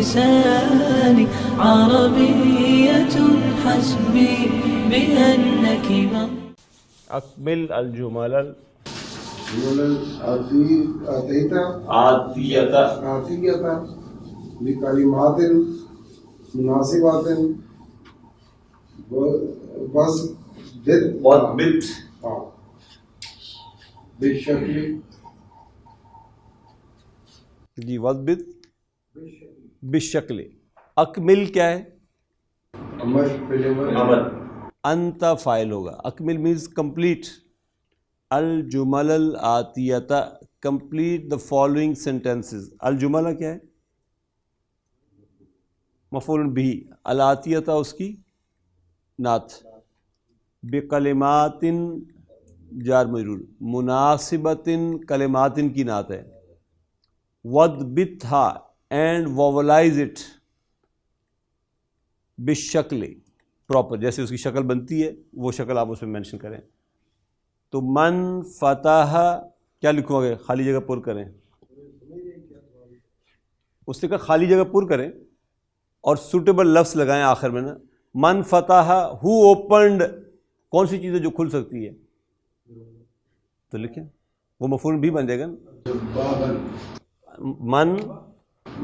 لساني عربية حسبي بأنك أكمل الجمل آتية بكلمات مناسبات واضبط بالشكل جی وضبط بالشکل. اکمل کیا ہے؟ عمل. انت فائل ہوگا. اکمل مینز کمپلیٹ. الجمل الآتیۃ کمپلیٹ دا فالوئنگ سینٹینسز. الجملہ کیا ہے؟ مفعول بھی. الآتیۃ اس کی نعت. بکلمات جار مجرور. مناسبت کلمات کی نعت ہے. وَضْبِطْهَا اینڈ ووولائز اٹ بالشکل پراپر، جیسے اس کی شکل بنتی ہے وہ شکل آپ اس میں مینشن کریں. تو من فتح کیا لکھو گے؟ خالی جگہ پر کریں. اس سے کہا خالی جگہ پر کریں اور سوٹیبل لفظ لگائیں آخر میں نا. من فتح ہو اوپنڈ، کون سی چیز ہے جو کھل سکتی ہے؟ تو لکھیں وہ مفعول بھی بن جائے گا نا.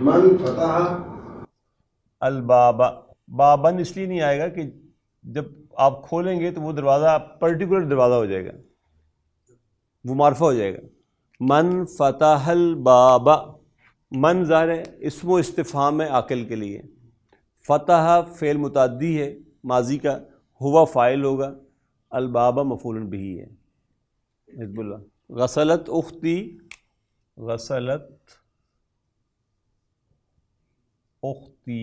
من فتح الباب. بابن اس لیے نہیں آئے گا کہ جب آپ کھولیں گے تو وہ دروازہ پرٹیکولر دروازہ ہو جائے گا، وہ معرفہ ہو جائے گا. من فتح الباب. من ظاہر ہے اسم و استفہام ہے عاقل کے لیے. فتح فعل متعدی ہے ماضی کا، ہوا فاعل ہوگا، الباب مفعول بھی ہے. حزب اللہ. غسلت اختی، غسلت اختی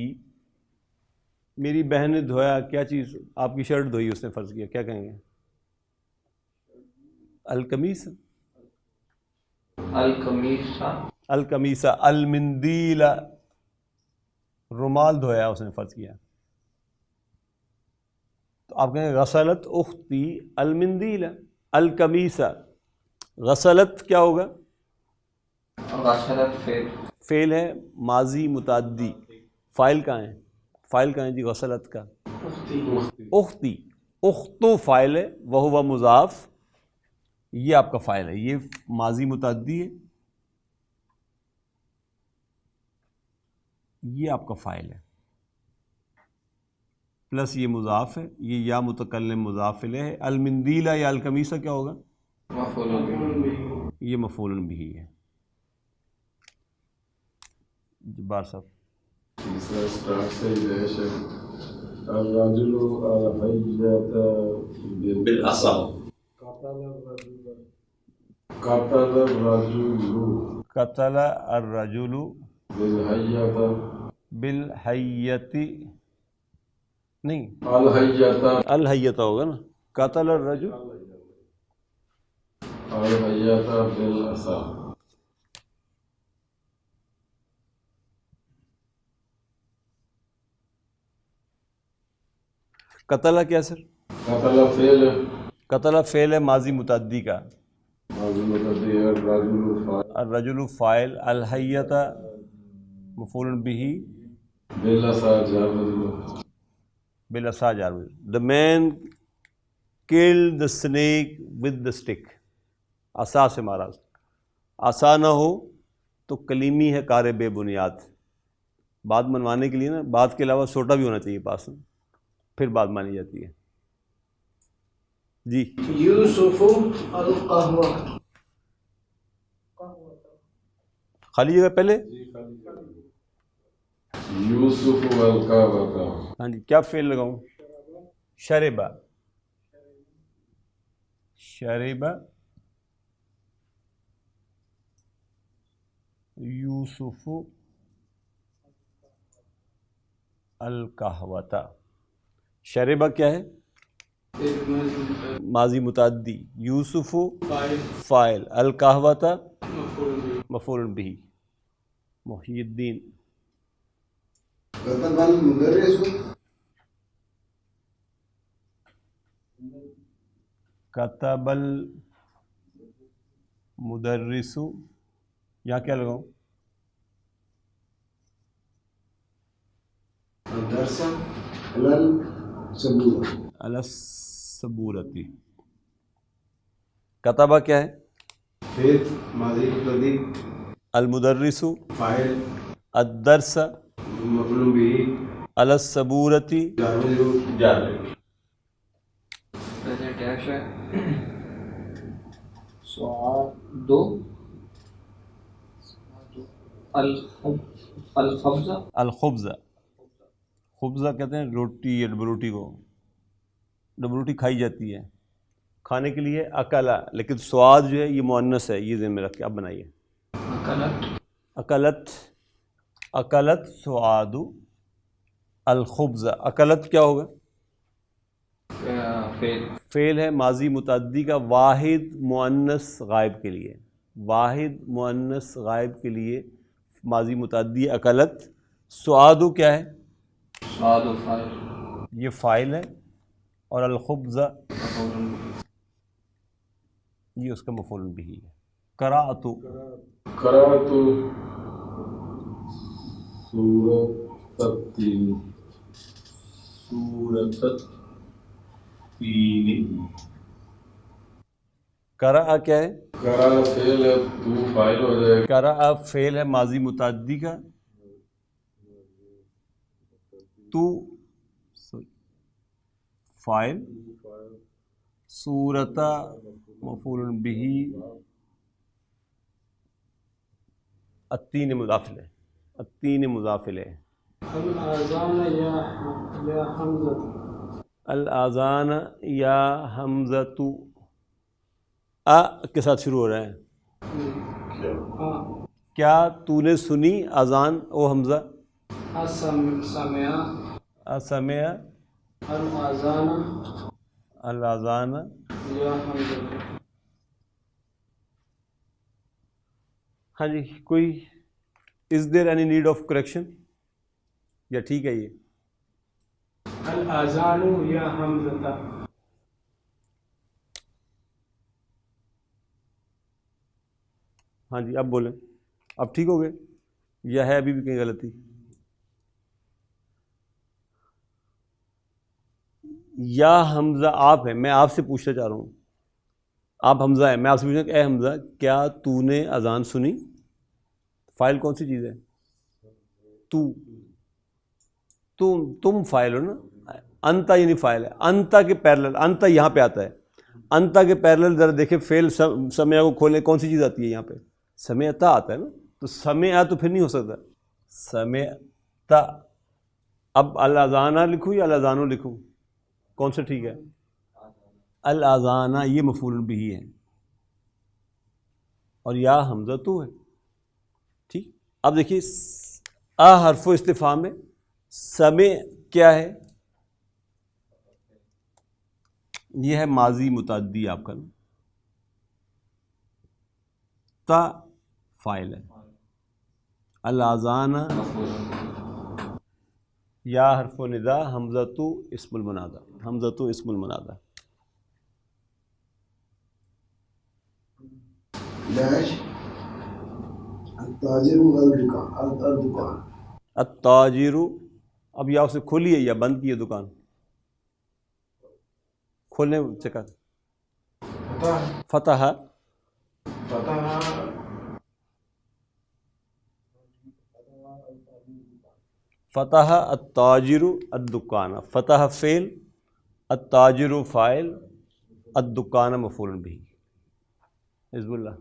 میری بہن نے دھویا. کیا چیز؟ آپ کی شرٹ دھوئی اس نے فرض کیا، کیا کہیں گے؟ القمیص. القمیص. المندیل رومال دھویا اس نے فرض کیا، تو آپ کہیں گے غسلت اختی المندیل القمیص. غسلت کیا ہوگا؟ غسلت فعل ہے ماضی متعدی. فاعل کہاں ہے؟ فاعل کہاں ہے جی غسلت کا؟ اختی. اختو فاعل ہے، وہو مضاف، یہ آپ کا فاعل ہے. یہ ماضی متعدی ہے، یہ آپ کا فاعل ہے، پلس یہ مضاف ہے، یہ یا متکلم مضاف الیہ ہے. المندیلہ یا القمیصہ کیا ہوگا؟ یہ مفعول بھی ہے. جبار صاحب. الرجل الحية بالعصا. قتل الرجل قتل الرجل بالحية بالحیۃ نہیں الحية الحیۃ ہوگا نا. قتل الرجل الحية بالعصا. قتل کیا سر؟ قتل فعل قتل فعل ہے ماضی متعدی کا. ماضی متعدی ہے. الرجل فاعل. الرجل فاعل. الحیۃ مفعول به. بالعصا جار مجرور. بالعصا جار مجرور. The man killed the snake with the stick. عصا سے مارا. عصا نہ ہو تو کلیمی ہے کار بے بنیاد. بات منوانے کے لیے نا بات کے علاوہ سوٹا بھی ہونا چاہیے پاس، پھر بات مانی جاتی ہے. جی یوسف القهوة. خالی جگہ پہلے. یوسف والقابہ. ہاں جی کیا فعل لگاؤں؟ شربا. شربا یوسف القہوۃ. شربا کیا ہے؟ ماضی متعدی. یوسف فاعل. القہوۃ مفعول به. محی الدین. قتل المدرس کتب المدرس. یہاں کیا لگاؤں؟ الدرس على السبورة. السبورتی. کتبہ کیا ہے؟ فعل ماضی متعدی. المدرس فاعل. الدرس مفعول به. علی السبورتی جار. ڈیش ہے سوال دو الخبزہ. الخبزہ. خبزہ کہتے ہیں روٹی یا ڈبو روٹی کو. ڈبو روٹی کھائی جاتی ہے کھانے کے لیے. اکلا، لیکن سواد جو ہے یہ مؤنث ہے، یہ ذہن میں رکھ کے اب بنائیے. اکلت. اکلت سواد الخبزہ. اکلت کیا ہوگا؟ فعل ہے ماضی متعدی کا واحد مؤنث غائب کے لیے. واحد مؤنث غائب کے لیے ماضی متعدی اکلت. سعادو کیا ہے؟ سعادو فاعل. یہ فاعل ہے، اور الخبزہ یہ اس کا مفعول بھی ہے. قرأتو. قرأت سورة التين. سورة التين. قرأ کیا ہے؟ قرأ فعل ہے، تو فاعل ہو جائے گا. قرأ فعل ہے ماضی متعدی کا. تو فاعل. سورۃ مفعول به. التین مضاف ہے. التین مضاف ہے. الآذان یا حمزہ. الاذان یا حمزۃ. کے ساتھ شروع ہو رہا ہے. کیا تو نے سنی اذان او حمزہ؟ سمع. سمع الآذان الاذان یا حمزہ. ہاں جی، کوئی is there any need of correction یا ٹھیک ہے یہ؟ الآذان یا حمزہ. ہاں جی اب بولیں. اب ٹھیک ہو گئے یا ہے ابھی بھی کہیں غلطی؟ یا حمزہ آپ ہیں، میں آپ سے پوچھنا چاہ رہا ہوں. آپ حمزہ ہیں، میں آپ سے پوچھ رہا ہوں کہ اے حمزہ کیا تو نے اذان سنی؟ فاعل کون سی چیز ہے؟ تم فاعل ہو نا. انتا یعنی فاعل ہے. انتا کے پیرلل، انتا یہاں پہ آتا ہے. انتا کے پیرلل ذرا دیکھیں فعل سمع کو کھولیں، کون سی چیز آتی ہے یہاں پہ؟ سمعتا آتا ہے نا. تو سمع تو پھر نہیں ہو سکتا. سمعتا. اب الاذانہ لکھوں یا الاذانو لکھوں؟ کون سے ٹھیک ہے؟ الاذانہ یہ مفعول بھی ہے، اور یا حمزہ تو ہے. ٹھیک. اب دیکھیے حرف و استفہام میں سمع کیا ہے؟ یہ ہے ماضی متعدی آپ کا. تا فاعل ہے. الاذان یا حرف و ندا. حمزۃ اسم المنادہ. حمزۃ اسم المنادہ. داش التاجر الدکان. التاجر. اب یا اسے کھولی ہے یا بند کی ہے دکان؟ کھولنے چکا. فتح. فتح التاجر الدکان. فتح فعل، التاجر فاعل، الدکان مفعول به. حزب اللہ.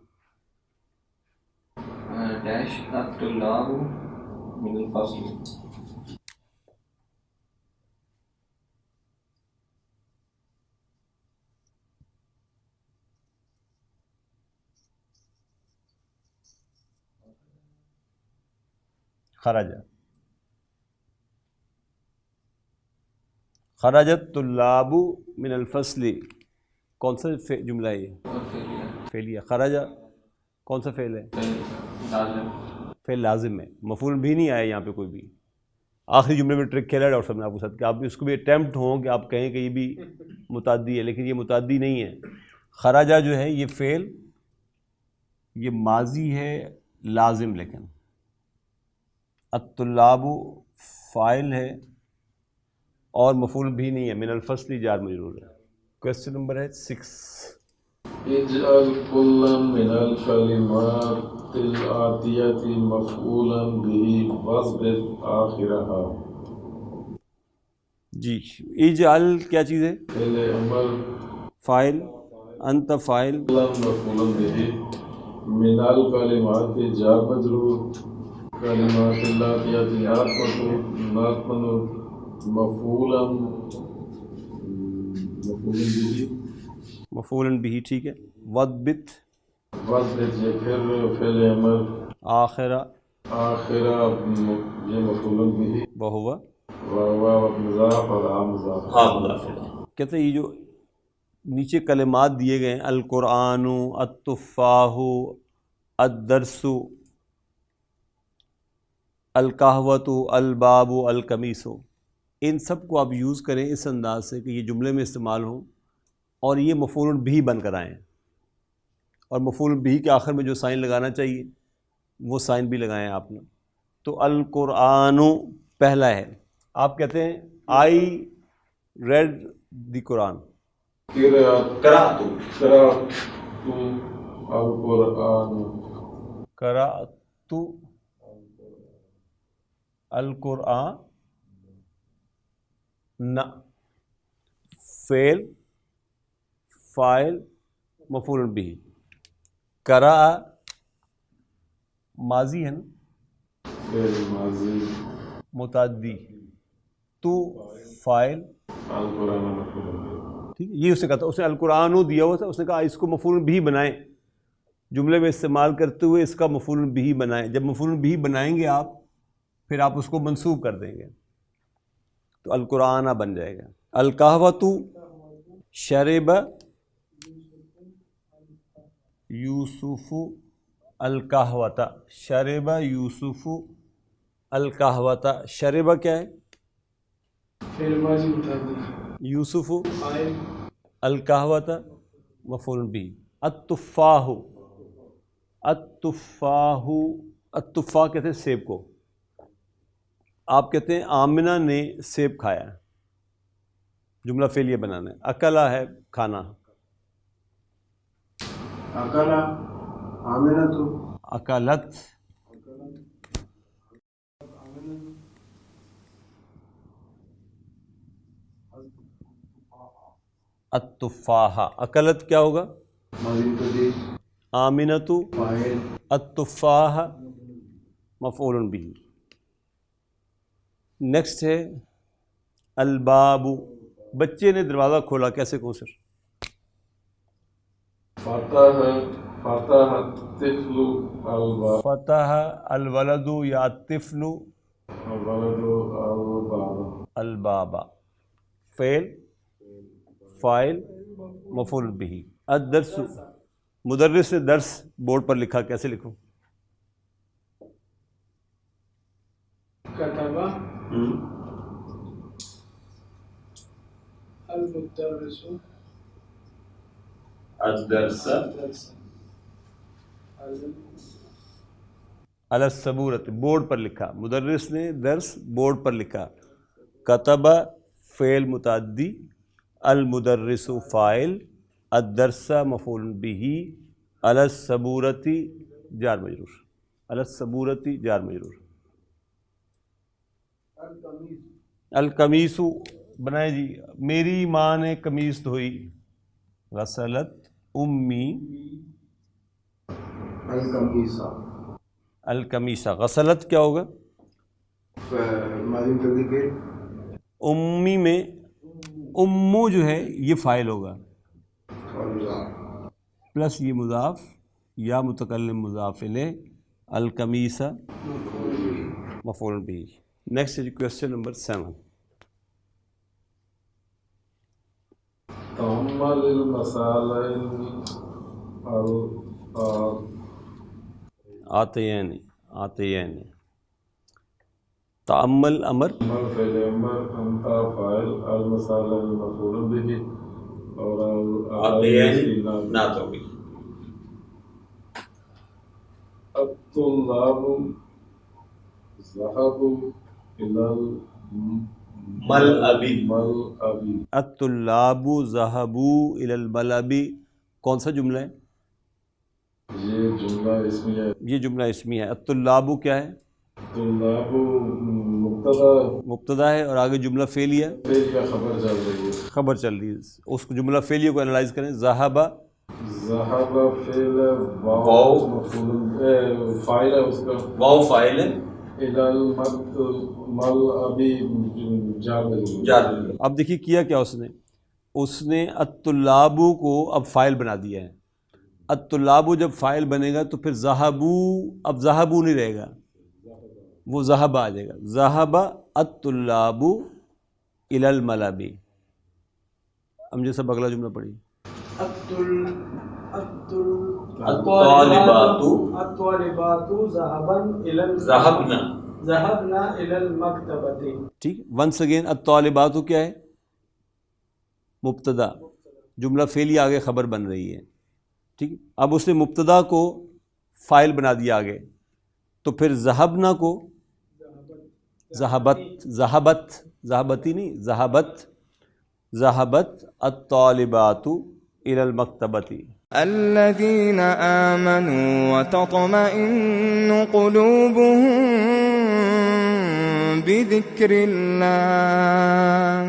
ڈیش الطلاب من الفصل. خرج. خرجت طلاب من الفصل. کون سا جملہ ہے یہ؟ فعلیہ. خرج کون سا فعل ہے؟ فعل لازم ہے. مفعول بھی نہیں آیا یہاں پہ کوئی بھی. آخری جملے میں ٹرک کھیلا ہے ڈاکٹر صاحب نے آپ کے ساتھ کہ آپ اس کو بھی اٹیمپٹ ہوں کہ آپ کہیں کہ یہ بھی متعدی ہے، لیکن یہ متعدی نہیں ہے. خرجہ جو ہے یہ فعل، یہ ماضی ہے لازم. لیکن الطلاب فاعل ہے اور مفعول بھی نہیں ہے، من الفصل جار مجرور ہے۔ کویسچن نمبر ہے 6۔ اجعل كلا من الكلمات الآتية مفعولا به واضبط آخرها۔ جی اجعل کیا چیز ہے؟ فعل امر، فاعل، انت فاعل، كلا مفعولا به، من الكلمات جار مجرور، کلمات الآتية نات مفعولا به، مفعول بھی ٹھیک ہے۔ وضبط واضبط یہ پھر فعل امر، آخرہ آخرہ یہ مفعول به، وہوا واو مضاف اور عام مضاف۔ ہاں مضاف ہے۔ کہتے ہیں یہ جو نیچے کلمات دیے گئے ہیں، القرآن، التفاح، الدرس، القہوۃ، الباب، القمیص، ان سب کو آپ یوز کریں اس انداز سے کہ یہ جملے میں استعمال ہوں اور یہ مفعول بھی بن کر آئیں، اور مفعول بھی کے آخر میں جو سائن لگانا چاہیے وہ سائن بھی لگائیں آپ نے۔ تو القرآن پہلا ہے، آپ کہتے ہیں آئی ریڈ دی قرآن، قرأت القرآن، قرأت القرآن، فعل، فاعل، مفعول بھی، قرأ ماضی ہے نا، فعل ماضی، متعدی، تو فاعل، القرآن مفعول به۔ ٹھیک ہے، یہ اس نے کہا تھا، اس نے القرآن دیا ہوا تھا، اس نے کہا اس کو مفعول بھی بنائیں، جملے میں استعمال کرتے ہوئے اس کا مفعول بھی بنائیں۔ جب مفعول بھی بنائیں گے آپ پھر آپ اس کو منسوب کر دیں گے تو القرآن بن جائے گا۔ القہوۃ شرب یوسف القہوۃ، شرب یوسف القہوۃ، شرب کیا ہے؟ فعل ماضی متعدی، یوسف فاعل، القہوۃ مفعول بھی۔ التفاح، التفاح، التفاح کہتے ہیں سیب کو، آپ کہتے ہیں آمنہ نے سیب کھایا، جملہ فعلیہ بنانا ہے۔ اکلا ہے کھانا، اکلا آمنۃ، اکلت، التفاح، اکلت کیا ہوگا؟ ماضی متعدی، آمنۃ، فاعل، التفاح مفعول بھی۔ نیکسٹ ہے الباب، بچے نے دروازہ کھولا، کیسے کہوں سر؟ فتح الطفل الباب، فتح الولد یا الطفل الولد الباب، الباب، فعل، فاعل، مفعول بھی۔ الدرس، مدرس نے درس بورڈ پر لکھا، کیسے لکھوں؟ کتبہ المدرس الدرس علی السبورۃ، بورڈ پر لکھا، مدرس نے درس بورڈ پر لکھا۔ کتب فعل متعدی، المدرس فاعل، الدرس مفعول بھی، علی السبورۃ جار مجرور، علی السبورۃ جار مجرور۔ القمیص بنائے جی، میری ماں نے قمیص دھوئی، غسلت امی القمیصہ، القمیصہ، غسلت کیا ہوگا؟ ماضی متعدی فعل، امی میں امو جو ہے یہ فاعل ہوگا، اور مضاف، پلس یہ مضاف یا متکلم مضاف الیہ، القمیصہ مفعول بھی۔ نیکسٹ ہے کویسچن نمبر 7۔ تأمل المثالين آتیین، آتیین، تأمل امر، فعل امر، انت فاعل، المثالين مفعول به، اور آتیین نعت ہوگی۔ الطلاب ذهبوا إلى ملعبی ملعبی. الطلاب ذهبوا الى الملعب کون سا جملہ ہے؟ یہ جملہ اسمیہ ہے. یہ جملہ اسمی ہے. الطلاب کیا ہے؟ طلاب مبتدا مبتدا ہے اور آگے جملہ فعلیہ ہے، فعل کا خبر چل رہی ہے. خبر چل رہی ہے. اس کو جملہ فعلیہ کو انالائز کریں. ذهب ذہب فعل واو. واو مفعول فاعل ہے اس کا. واو فاعل ہے، الی الملعبی جار مجرور. جار. اب دیکھیے کیا اس نے الطلاب کو اب فاعل بنا دیا ہے. الطلاب جب فاعل بنے گا تو پھر ذهبوا، اب ذهبوا نہیں رہے گا، وہ ذهب آ جائے گا. ذهب الطلاب الى الملعب. ہم جیسا اگلا جملہ پڑھی. الطالبات الطالبات ذهبنا. ذهبنا الى المكتبة. ٹھیک. ونس اگین الطالبات کیا ہے؟ مبتدا. جملہ فعلی آگے خبر بن رہی ہے. ٹھیک. اب اس نے مبتدا کو فاعل بنا دیا آگے، تو پھر ذهبنا کو ذہبتی نہیں، ذہبت الطالبات الى المکتبۃ. الذين آمنوا وتطمئن قلوبهم بذكر الله